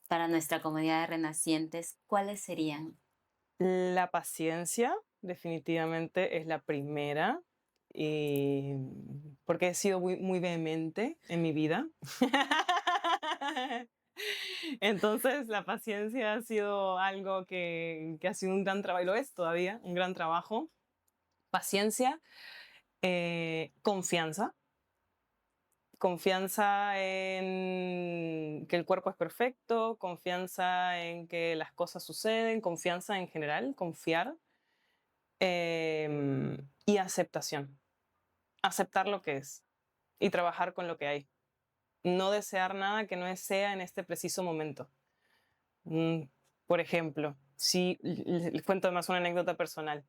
para nuestra comunidad de renacientes, ¿cuáles serían? La paciencia, definitivamente, es la primera, y porque he sido muy vehemente en mi vida. Entonces, la paciencia ha sido algo que ha sido un gran trabajo, y lo es todavía, un gran trabajo. Paciencia, confianza. Confianza en que el cuerpo es perfecto, confianza en que las cosas suceden, confianza en general, confiar. Y aceptación. Aceptar lo que es y trabajar con lo que hay. No desear nada que no sea en este preciso momento. Por ejemplo, si les cuento además una anécdota personal.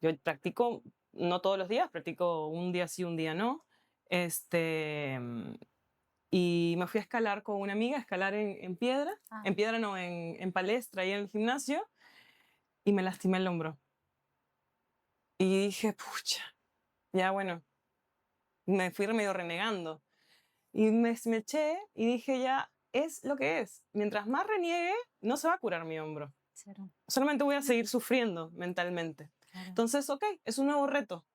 Yo practico, no todos los días, practico un día sí, un día no. Y me fui a escalar con una amiga, a escalar en piedra, en piedra no, en palestra y en el gimnasio, y me lastimé el hombro. Y dije, pucha, ya bueno, me fui medio renegando. Y me eché y dije, ya, es lo que es. Mientras más reniegue, no se va a curar mi hombro. Claro, Solamente voy a seguir sufriendo mentalmente. claro. Entonces, ok, es un nuevo reto.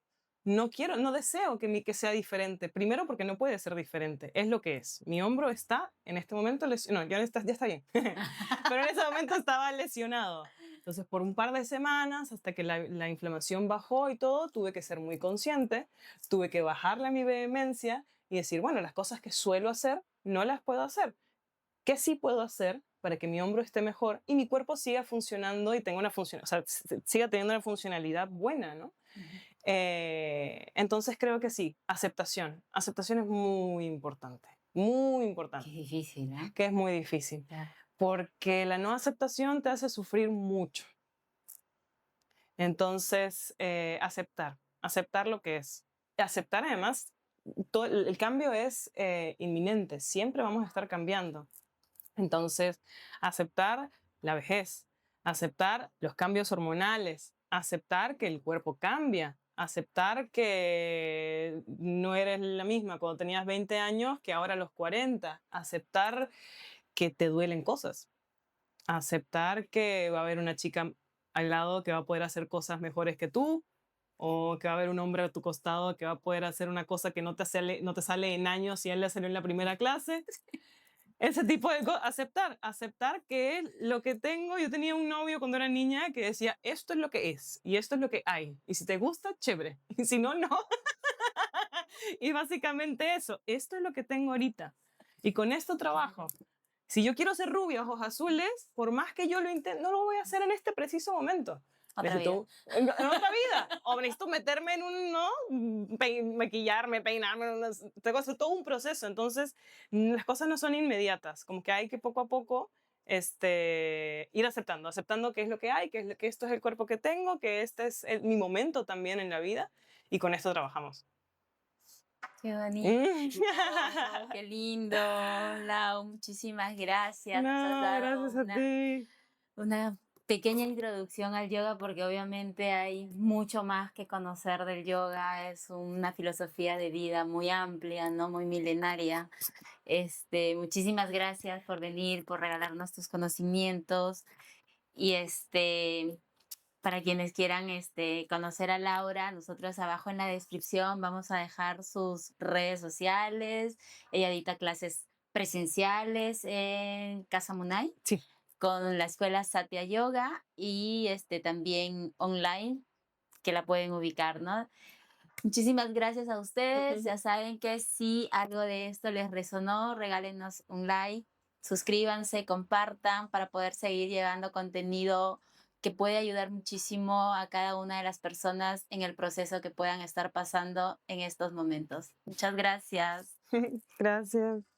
No quiero, no deseo que sea diferente. Primero porque no puede ser diferente. Es lo que es. Mi hombro está en este momento lesionado. No, ya está bien. Pero en ese momento estaba lesionado. Entonces, por un par de semanas, hasta que la inflamación bajó y todo, tuve que ser muy consciente, tuve que bajarle a mi vehemencia y decir, bueno, las cosas que suelo hacer, no las puedo hacer. ¿Qué sí puedo hacer para que mi hombro esté mejor y mi cuerpo siga funcionando y tenga o sea, siga teniendo una funcionalidad buena, ¿no? Entonces creo que sí, aceptación. Aceptación es muy importante, muy importante. Qué difícil, ¿no? Que es muy difícil, Claro. porque la no aceptación te hace sufrir mucho. Entonces, aceptar lo que es. Aceptar además, todo el cambio es inminente, siempre vamos a estar cambiando. Entonces, aceptar la vejez, aceptar los cambios hormonales, aceptar que el cuerpo cambia, aceptar que no eres la misma cuando tenías 20 años que ahora a los 40, aceptar que te duelen cosas, aceptar que va a haber una chica al lado que va a poder hacer cosas mejores que tú, o que va a haber un hombre a tu costado que va a poder hacer una cosa que no te sale en años y a él le salió en la primera clase. Ese tipo de cosas, aceptar que lo que tengo, yo tenía un novio cuando era niña que decía, esto es lo que es y esto es lo que hay. Y si te gusta, chévere. Y si no, no. Y básicamente eso, esto es lo que tengo ahorita. Y con esto trabajo. Si yo quiero ser rubia, ojos azules, por más que yo lo intente, no lo voy a hacer en este preciso momento. Otra vida. En otra vida. O necesito meterme en un, ¿no? Maquillarme, peinarme. Tengo que hacer todo un proceso. Entonces, las cosas no son inmediatas. Como que hay que poco a poco ir aceptando qué es lo que hay, que esto es el cuerpo que tengo, que este es mi momento también en la vida. Y con esto trabajamos. Qué bonito, qué lindo, Lau, muchísimas gracias. Nos has No, dado gracias a ti. una pequeña introducción al yoga porque obviamente hay mucho más que conocer del yoga. Es una filosofía de vida muy amplia, ¿no? Muy milenaria. Muchísimas gracias por venir, por regalarnos tus conocimientos y para quienes quieran conocer a Laura, nosotros abajo en la descripción vamos a dejar sus redes sociales. Ella dicta clases presenciales en Casa Munay Sí. con la escuela Satya Yoga y también online que la pueden ubicar, ¿no? Muchísimas gracias a ustedes. Ya saben que si algo de esto les resonó, regálenos un like, suscríbanse, compartan para poder seguir llevando contenido que puede ayudar muchísimo a cada una de las personas en el proceso que puedan estar pasando en estos momentos. Muchas gracias. Gracias.